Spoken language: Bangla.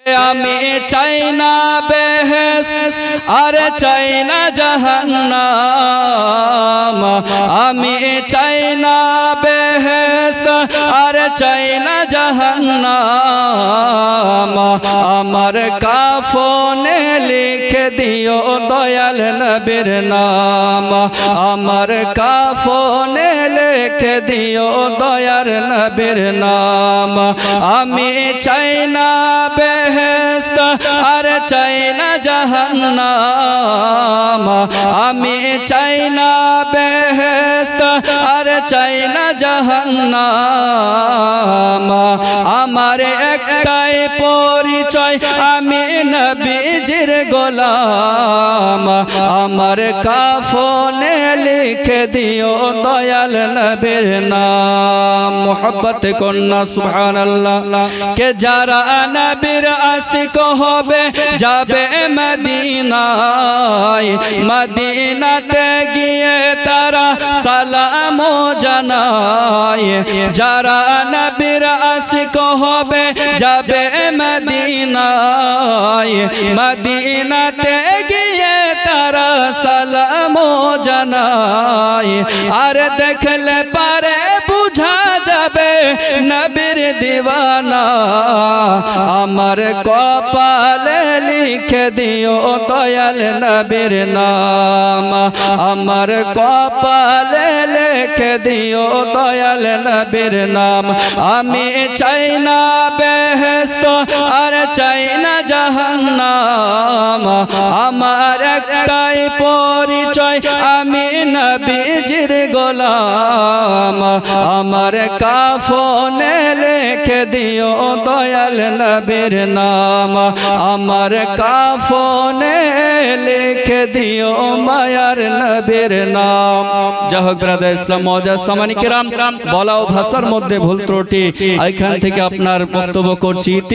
আমি চাই না বেহেশত আর চাই না জাহান্নাম, আমি চাই না বেহেশত আর চাই না জাহান্নাম। আমার কাফনে লিখে দিও দয়াল নবীর নাম, আমার কাফনে লিখে দিও দয়াল নবীর নাম। আমি চাই না বেহেশত আর চাই না জাহান্নাম, আমি চাই না বেহেশত আর চাই না জাহান্নাম। আমার একটাই পরিচয়, আমি নবীজির গোলাম, আমার কাফনে লিখে দিও দয়াল নবীর নাম। মোহব্বত কন্যা সুবহানাল্লাহ। কে যারা নবীর আশিক হবে যাবে মদিনায়, মদিনাতে গিয়ে তারা সালাম জানায়। যারা নবীর আশিক হবে যাবে মদিনায়, মদিনাতে গিয়ে তারা সালাম জানায়। আর দেখলে পারে বুঝা যাবে নবীর দিওয়ানা, আমার কপালে লিখে দিও দয়াল নবীর নাম, আমার কপালে লিখে দিও দয়াল নবীর নাম। আমি চাই না বেহেশত আর চাই না জাহান্নাম, আমার একটাই পরিচয়, আমি নবীজির গোলাম, আমার কাফনে লিখে দিও দয়াল নবীর নাম, আমার কাফনে লিখে দিও মায়ার নবীর নাম। যাই হোক ব্রাদার ইসলাম মুআজ্জাজ সামানি কিরাম, বলা ও ভাষার মধ্যে ভুল ত্রুটি এখান থেকে আপনার বক্তব্য করছি।